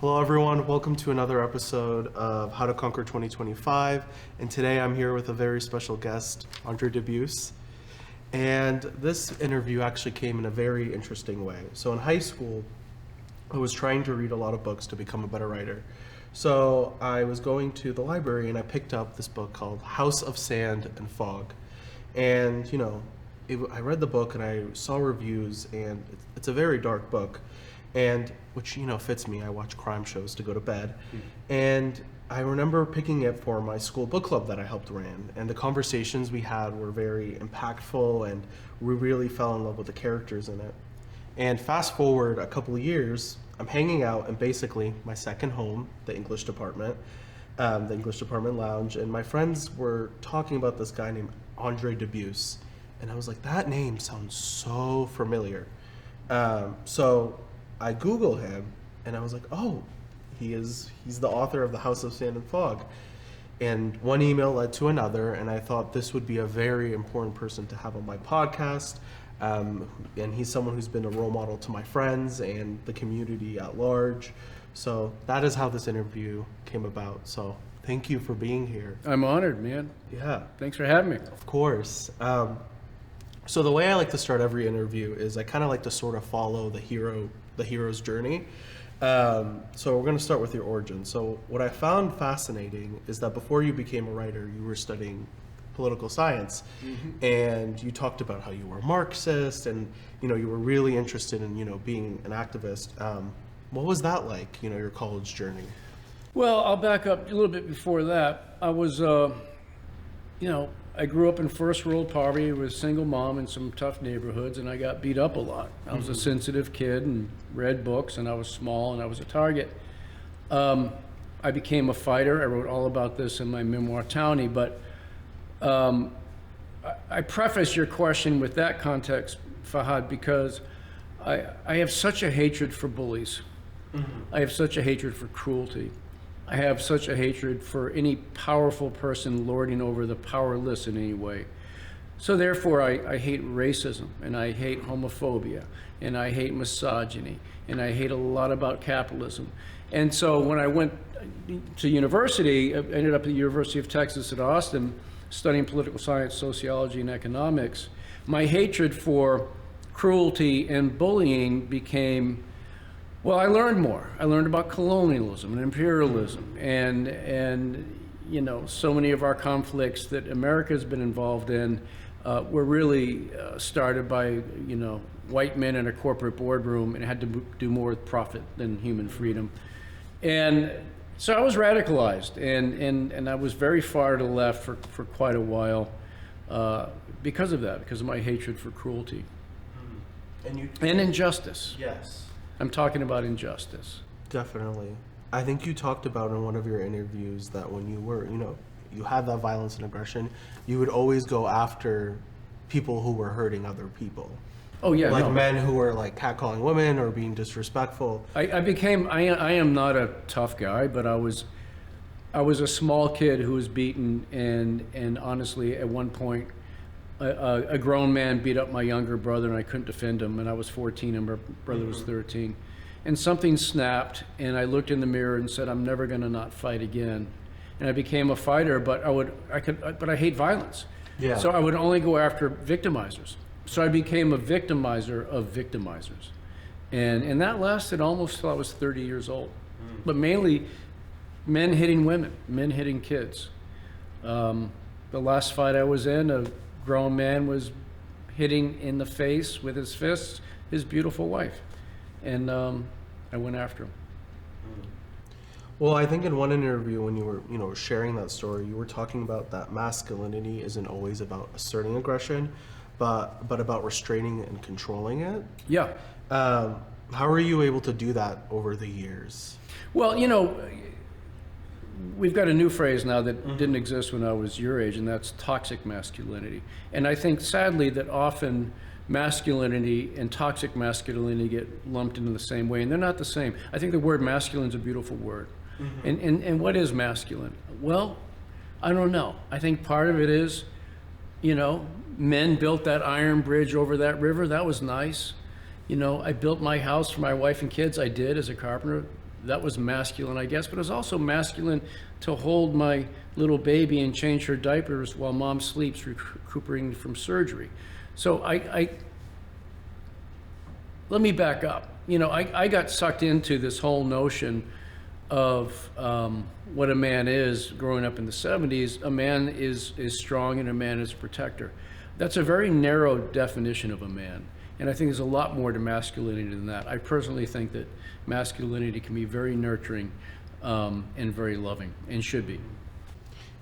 Hello everyone, welcome to another episode of How to Conquer 2025. And today I'm here with a very special guest, Andre Dubus. And this interview actually came in a very interesting way. So in high school, I was trying to read a lot of books to become a better writer. So I was going to the library and I picked up this book called House of Sand and Fog. And I read the book and I saw reviews, and it's a very dark book. And which fits me. I watch crime shows to go to bed. And I remember picking it for my school book club that I helped run, and the conversations we had were very impactful, and we really fell in love with the characters in it. And fast forward a couple of years, I'm hanging out in basically my second home, the English department lounge, and my friends were talking about this guy named Andre Dubus, and I was like, that name sounds so familiar. So I Googled him, and I was like, oh, he's the author of The House of Sand and Fog. And one email led to another, and I thought this would be a very important person to have on my podcast. And he's someone who's been a role model to my friends and the community at large. So that is how this interview came about. So thank you for being here. I'm honored, man. Yeah. Thanks for having me. Of course. So the way I like to start every interview is I kind of like to sort of follow the hero's journey. So we're going to start with your origin. So what I found fascinating is that before you became a writer, you were studying political science, and you talked about how you were Marxist, and you were really interested in being an activist. What was that like? Your college journey. Well, I'll back up a little bit before that. I was, I grew up in first world poverty with a single mom in some tough neighborhoods, and I got beat up a lot. I was a sensitive kid and read books, and I was small, and I was a target. I became a fighter. I wrote all about this in my memoir, Townie, but I preface your question with that context, Fahad, because I have such a hatred for bullies. I have such a hatred for cruelty. I have such a hatred for any powerful person lording over the powerless in any way. So therefore, I hate racism, and I hate homophobia, and I hate misogyny, and I hate a lot about capitalism. And so when I went to university, I ended up at the University of Texas at Austin, studying political science, sociology, and economics. My hatred for cruelty and bullying became, well, I learned more. I learned about colonialism and imperialism, and so many of our conflicts that America's been involved in were really started by white men in a corporate boardroom, and had to do more with profit than human freedom. And so I was radicalized, and I was very far to the left for quite a while because of that, because of my hatred for cruelty and injustice. Yes. I'm talking about injustice. Definitely. I think you talked about in one of your interviews that when you were, you had that violence and aggression, you would always go after people who were hurting other people. Oh yeah, like men who were like catcalling women or being disrespectful. I am not a tough guy, but I was a small kid who was beaten, and honestly, at one point, a grown man beat up my younger brother, and I couldn't defend him, and I was 14 and my brother was 13. And something snapped, and I looked in the mirror and said, I'm never gonna not fight again. And I became a fighter, but I hate violence. Yeah. So I would only go after victimizers. So I became a victimizer of victimizers. And that lasted almost till I was 30 years old. But mainly men hitting women, men hitting kids. The last fight I was in, a grown man was hitting in the face with his fists his beautiful wife. And I went after him. Well, I think in one interview when you were, sharing that story, you were talking about that masculinity isn't always about asserting aggression, but about restraining and controlling it. Yeah. How were you able to do that over the years? Well, we've got a new phrase now that didn't exist when I was your age, and that's toxic masculinity. And I think sadly that often masculinity and toxic masculinity get lumped into the same way, and they're not the same. I think the word masculine is a beautiful word. And what is masculine? Well, I don't know. I think part of it is, men built that iron bridge over that river. That was nice. I built my house for my wife and kids. I did, as a carpenter. That was masculine, I guess, but it was also masculine to hold my little baby and change her diapers while mom sleeps, recuperating from surgery. So let me back up. You know, I got sucked into this whole notion of what a man is growing up in the 70s. A man is strong and a man is a protector. That's a very narrow definition of a man. And I think there's a lot more to masculinity than that. I personally think that masculinity can be very nurturing and very loving, and should be.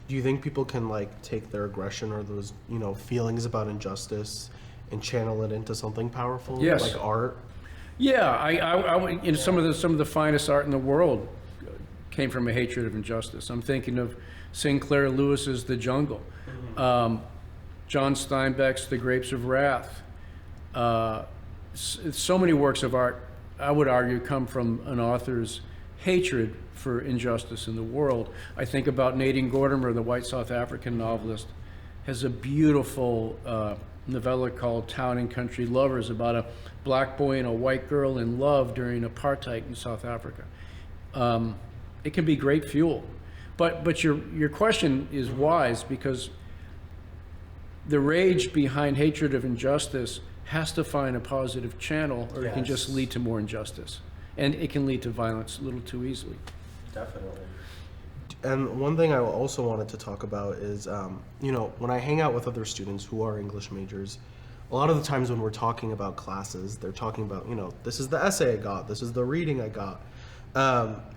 Do you think people can like take their aggression or those, you know, feelings about injustice and channel it into something powerful? Yes. Like art? Yeah, you know, some of the finest art in the world came from a hatred of injustice. I'm thinking of Sinclair Lewis's The Jungle, John Steinbeck's The Grapes of Wrath. So many works of art, I would argue, come from an author's hatred for injustice in the world. I think about Nadine Gordimer, the white South African novelist, has a beautiful novella called Town and Country Lovers, about a black boy and a white girl in love during apartheid in South Africa. It can be great fuel. But your question is wise, because the rage behind hatred of injustice has to find a positive channel, or it can just lead to more injustice. And it can lead to violence a little too easily. Definitely. And one thing I also wanted to talk about is, you know, when I hang out with other students who are English majors, a lot of the times when we're talking about classes, they're talking about, you know, this is the essay I got, this is the reading I got.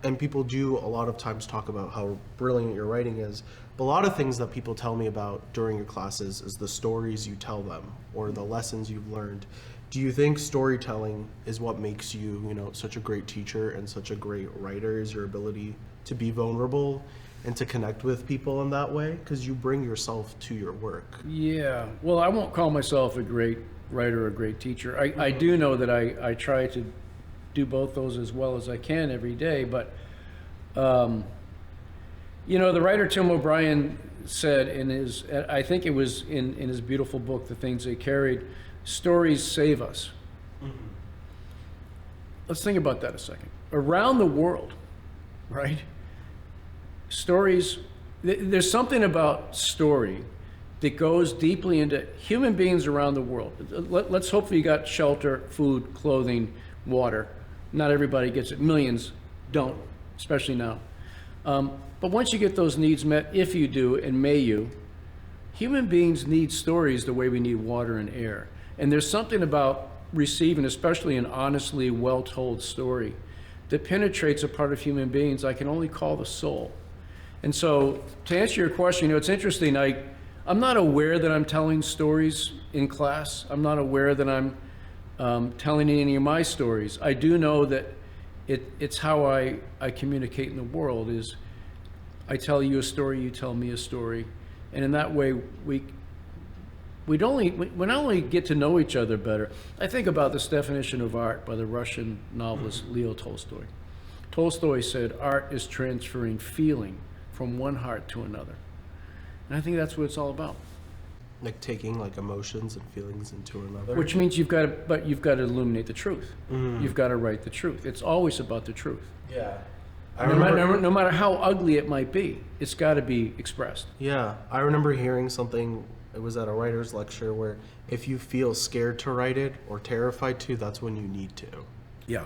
And people do a lot of times talk about how brilliant your writing is. But a lot of things that people tell me about during your classes is the stories you tell them or the lessons you've learned. Do you think storytelling is what makes you, you know, such a great teacher and such a great writer, is your ability to be vulnerable and to connect with people in that way? Because you bring yourself to your work. Yeah, well, I won't call myself a great writer or a great teacher. I do know that I try to do both those as well as I can every day, but you know, the writer Tim O'Brien said in his, I think it was in his beautiful book, The Things They Carried, stories save us. Let's think about that a second. Around the world, right? Stories, there's something about story that goes deeply into human beings around the world. Let's hope you got shelter, food, clothing, water. Not everybody gets it. Millions don't, especially now. But once you get those needs met, if you do, and may you, human beings need stories the way we need water and air. And there's something about receiving, especially an honestly well-told story, that penetrates a part of human beings I can only call the soul. And so, to answer your question, you know, it's interesting. I'm not aware that I'm telling stories in class. I'm not aware that I'm telling any of my stories. I do know that it's how I communicate in the world. Is I tell you a story, you tell me a story, and in that way we not only get to know each other better. I think about this definition of art by the Russian novelist Leo Tolstoy. Tolstoy said, "Art is transferring feeling from one heart to another," and I think that's what it's all about. Like taking like emotions and feelings into another. Which means you've got to illuminate the truth. You've got to write the truth. It's always about the truth. Yeah. No matter how ugly it might be, it's got to be expressed. Yeah, I remember hearing something, it was at a writer's lecture, where if you feel scared to write it or terrified to, that's when you need to. Yeah.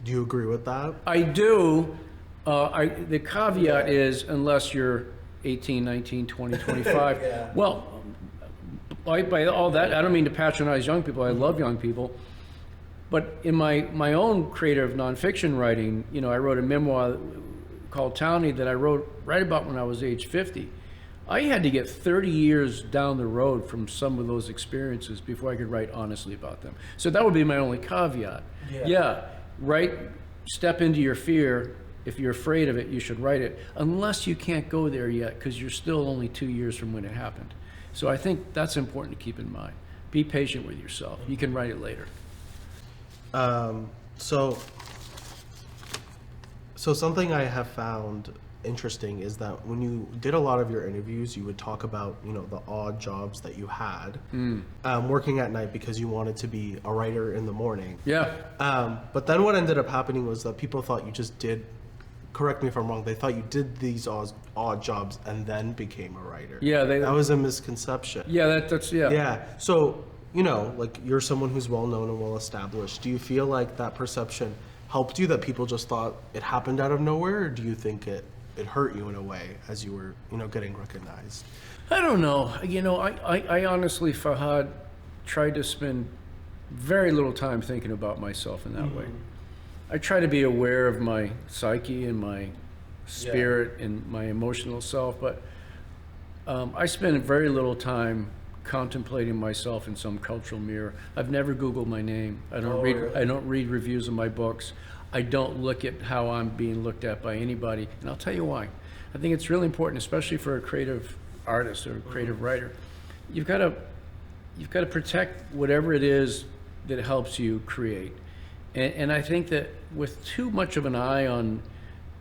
Do you agree with that? I do. The caveat is, unless you're 18, 19, 20, 25. Yeah. Well, by all that, I don't mean to patronize young people. I love young people. But in my own creative nonfiction writing, you know, I wrote a memoir called Townie that I wrote right about when I was age 50. I had to get 30 years down the road from some of those experiences before I could write honestly about them. So that would be my only caveat. Yeah, step into your fear. If you're afraid of it, you should write it, unless you can't go there yet because you're still only 2 years from when it happened. So I think that's important to keep in mind. Be patient with yourself. You can write it later. So something I have found interesting is that when you did a lot of your interviews, you would talk about, you know, the odd jobs that you had, working at night because you wanted to be a writer in the morning. Yeah. But then what ended up happening was that people thought you just did, correct me if I'm wrong, they thought you did these odd jobs and then became a writer. Yeah, that was a misconception. Yeah, that's yeah. Yeah. So, you know, like you're someone who's well known and well established. Do you feel like that perception helped you, that people just thought it happened out of nowhere, or do you think it hurt you in a way as you were, you know, getting recognized? I don't know. You know, I honestly, Fahad, tried to spend very little time thinking about myself in that way. I try to be aware of my psyche and my spirit and my emotional self, but I spend very little time contemplating myself in some cultural mirror. I've never Googled my name. I don't read reviews of my books. I don't look at how I'm being looked at by anybody, and I'll tell you why. I think it's really important, especially for a creative artist or a creative writer. You've got to protect whatever it is that helps you create. And I think that with too much of an eye on,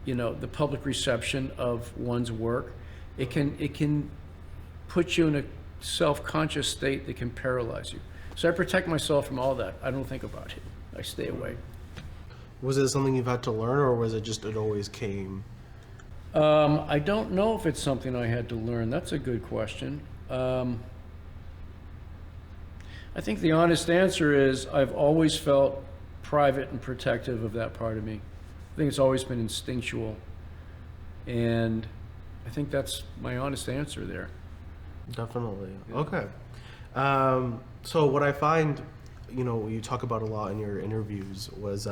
you know, the public reception of one's work, it can put you in a self-conscious state that can paralyze you. So I protect myself from all that. I don't think about it. I stay away. Was it something you've had to learn, or was it just it always came? I don't know if it's something I had to learn. That's a good question. I think the honest answer is I've always felt private and protective of that part of me. I think it's always been instinctual. And I think that's my honest answer there. Definitely. Yeah. Okay. So what I find, you know, you talk about a lot in your interviews was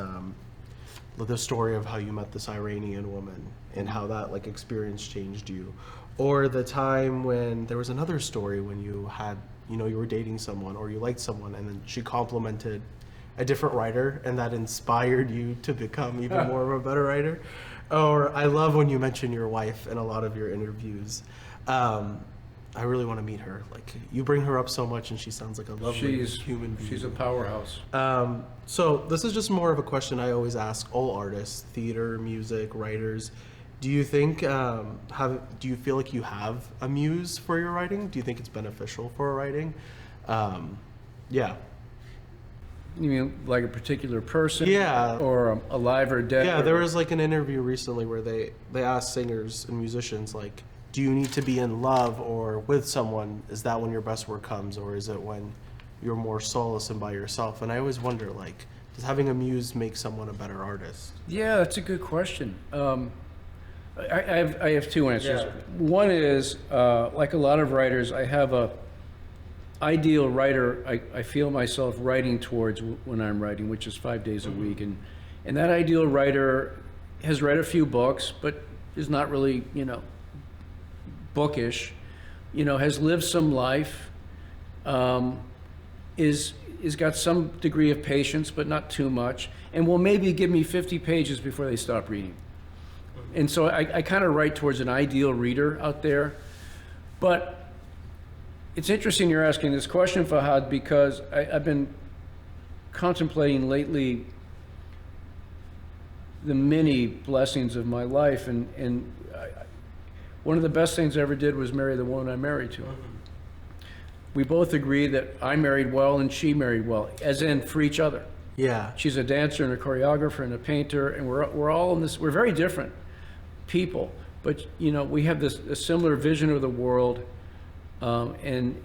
the story of how you met this Iranian woman and how that like experience changed you, or the time when there was another story when you had, you know, you were dating someone or you liked someone and then she complimented a different writer and that inspired you to become even more of a better writer. Or I love when you mention your wife in a lot of your interviews. I really want to meet her. Like, you bring her up so much and she sounds like a lovely human being. She's a powerhouse. So this is just more of a question I always ask all artists, theater, music, writers. Do you think, do you feel like you have a muse for your writing? Do you think it's beneficial for writing? Yeah. You mean like a particular person? Yeah. Or alive or dead? Yeah, there was like an interview recently where they asked singers and musicians, like, do you need to be in love or with someone? Is that when your best work comes, or is it when you're more solace and by yourself? And I always wonder, like, does having a muse make someone a better artist? Yeah, that's a good question. I have two answers. Yeah. One is, like a lot of writers, I have a ideal writer I feel myself writing towards when I'm writing, which is 5 days a week. And that ideal writer has read a few books, but is not really, you know, bookish, you know, has lived some life, is got some degree of patience, but not too much, and will maybe give me 50 pages before they stop reading. And so I kind of write towards an ideal reader out there. But it's interesting you're asking this question, Fahad, because I've been contemplating lately the many blessings of my life, and one of the best things I ever did was marry the woman I'm married to. We both agree that I married well and she married well, as in for each other. Yeah. She's a dancer and a choreographer and a painter, and we're all in this. We're very different people, but you know, we have a similar vision of the world, and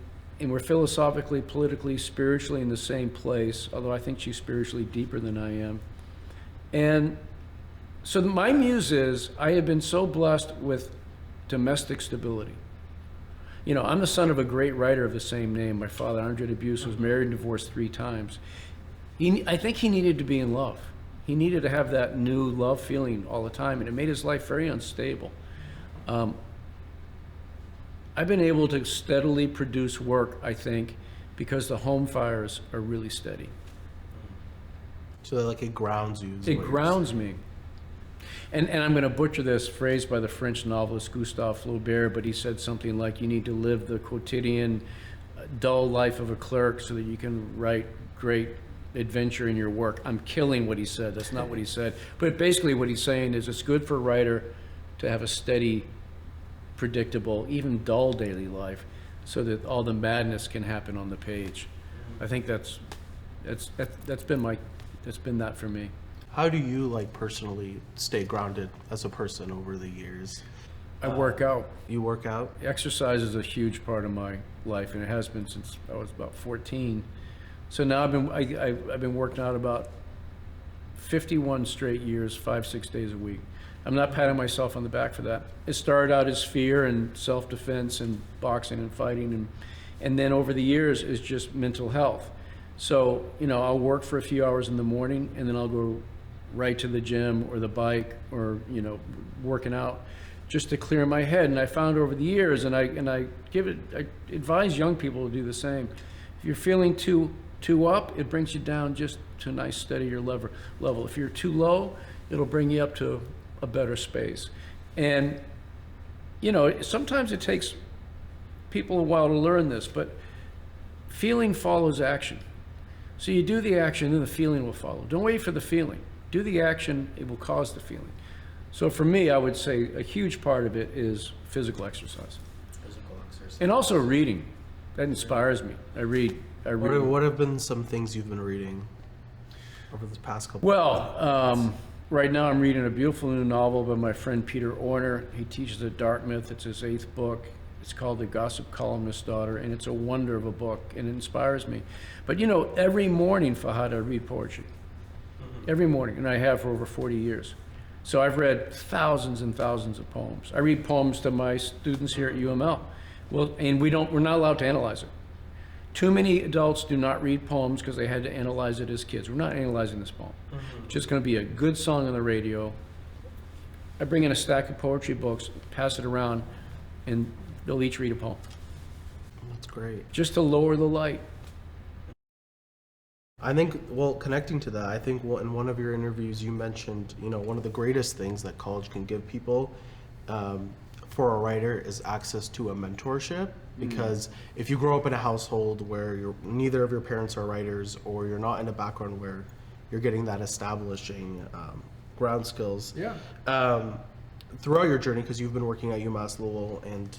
we're philosophically, politically, spiritually in the same place. Although I think she's spiritually deeper than I am, and so my muse is I have been so blessed with domestic stability. You know, I'm the son of a great writer of the same name. My father, Andre Dubus, was married and divorced 3 times. I think he needed to be in love. He needed to have that new love feeling all the time, and it made his life very unstable. I've been able to steadily produce work, I think, because the home fires are really steady. So like it grounds you. It grounds me. And I'm going to butcher this phrase by the French novelist Gustave Flaubert, but he said something like, you need to live the quotidian, dull life of a clerk so that you can write great adventure in your work. I'm killing what he said. That's not what he said. But basically what he's saying is it's good for a writer to have a steady, predictable, even dull daily life, so that all the madness can happen on the page. I think that's been that for me. How do you like personally stay grounded as a person over the years? I work out. You work out? Exercise is a huge part of my life, and it has been since I was about 14. So now I've been working out about 51 straight years, 5-6 days a week. I'm not patting myself on the back for that. It started out as fear and self-defense and boxing and fighting, and then over the years is just mental health. So, I'll work for a few hours in the morning, and then I'll go right to the gym or the bike or, working out just to clear my head. And I found over the years, and I advise young people to do the same. If you're feeling too up, it brings you down just to a nice steadier level. If you're too low, it'll bring you up to a better space. And sometimes it takes people a while to learn this, but feeling follows action. So you do the action, then the feeling will follow. Don't wait for the feeling. Do the action, it will cause the feeling. So for me, I would say a huge part of it is physical exercise. Physical exercise. And also reading. That inspires me. I read. What have been some things you've been reading over the past couple Right now I'm reading a beautiful new novel by my friend Peter Orner. He teaches at Dartmouth. It's his 8th book. It's called The Gossip Columnist's Daughter, and it's a wonder of a book, and it inspires me. But every morning, Fahad, I read poetry. Every morning, and I have for over 40 years. So I've read thousands and thousands of poems. I read poems to my students here at UML. Well, and we're not allowed to analyze it. Too many adults do not read poems because they had to analyze it as kids. We're not analyzing this poem. It's just going to be a good song on the radio. I bring in a stack of poetry books, pass it around, and they'll each read a poem. That's great. Just to lower the light. I think, connecting to that, I think in one of your interviews you mentioned, one of the greatest things that college can give people for a writer is access to a mentorship. Because if you grow up in a household where neither of your parents are writers, or you're not in a background where you're getting that establishing ground skills, throughout your journey, because you've been working at UMass Lowell and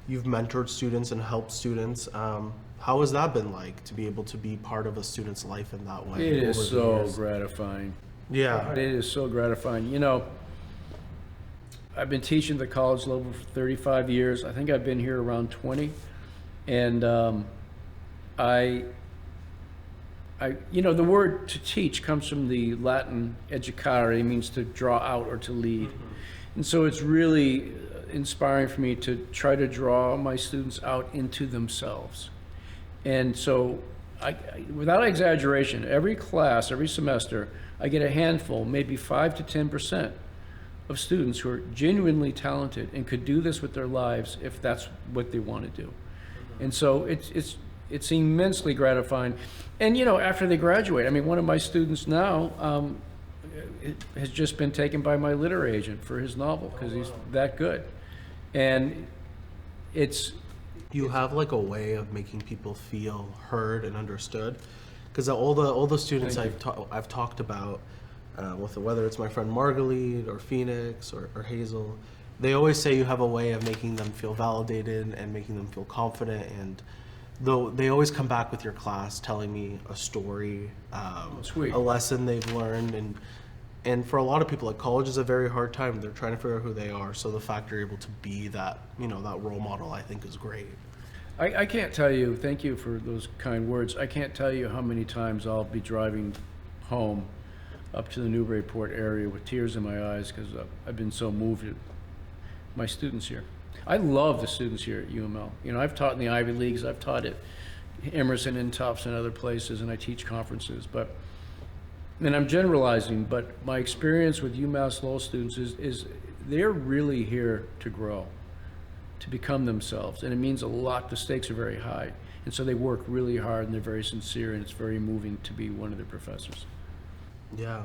you've mentored students and helped students, how has that been like to be able to be part of a student's life in that way? It is so gratifying. Yeah. It is so gratifying. I've been teaching the college level for 35 years. I think I've been here around 20. And the word to teach comes from the Latin educare, means to draw out or to lead. And so it's really inspiring for me to try to draw my students out into themselves. And so without exaggeration, every class, every semester, I get a handful, maybe 5 to 10% of students who are genuinely talented and could do this with their lives if that's what they want to do. And so it's immensely gratifying. And after they graduate, one of my students now has just been taken by my literary agent for his novel because he's that good. And you have like a way of making people feel heard and understood, because all the students I've talked about, whether it's my friend Margalit or Phoenix or Hazel, they always say you have a way of making them feel validated and making them feel confident. And though they always come back with your class telling me a story, a lesson they've learned, and for a lot of people, like, college is a very hard time. They're trying to figure out who they are. So the fact you're able to be that, that role model, I think is great. I can't tell you, thank you for those kind words. I can't tell you how many times I'll be driving home up to the Newburyport area with tears in my eyes because I've been so moved at my students here. I love the students here at UML. I've taught in the Ivy Leagues, I've taught at Emerson and Tufts and other places, and I teach conferences. And I'm generalizing, but my experience with UMass Lowell students is they're really here to grow, to become themselves, and it means a lot. The stakes are very high, and so they work really hard, and they're very sincere, and it's very moving to be one of their professors. Yeah.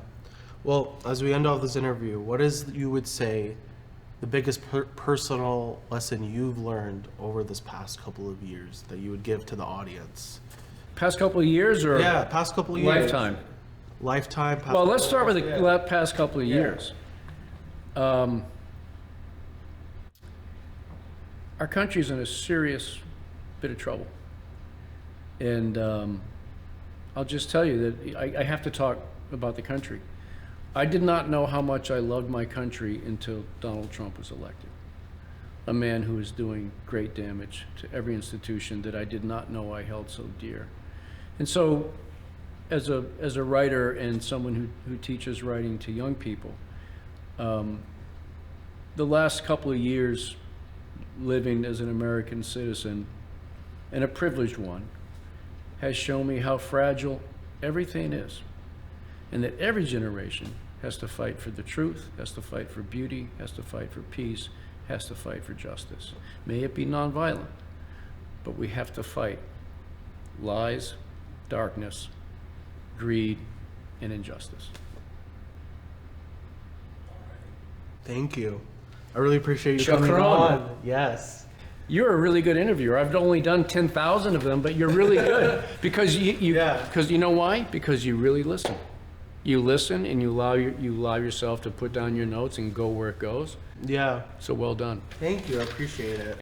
Well, as we end off this interview, what is, you would say, the biggest personal lesson you've learned over this past couple of years that you would give to the audience? Past couple of years, or past couple of years. Lifetime. Past Well, let's start with the past couple of years. our country's in a serious bit of trouble. And I'll just tell you that I have to talk about the country. I did not know how much I loved my country until Donald Trump was elected. A man who is doing great damage to every institution that I did not know I held so dear. And so, as a writer and someone who teaches writing to young people, the last couple of years living as an American citizen, and a privileged one, has shown me how fragile everything is, and that every generation has to fight for the truth, has to fight for beauty, has to fight for peace, has to fight for justice. May it be nonviolent, but we have to fight lies, darkness, greed, and injustice. Thank you. I really appreciate you Shukran. coming on. Yes. You're a really good interviewer. I've only done 10,000 of them, but you're really good because because you know why? Because you really listen. You listen and you allow yourself to put down your notes and go where it goes. Yeah. So well done. Thank you. I appreciate it.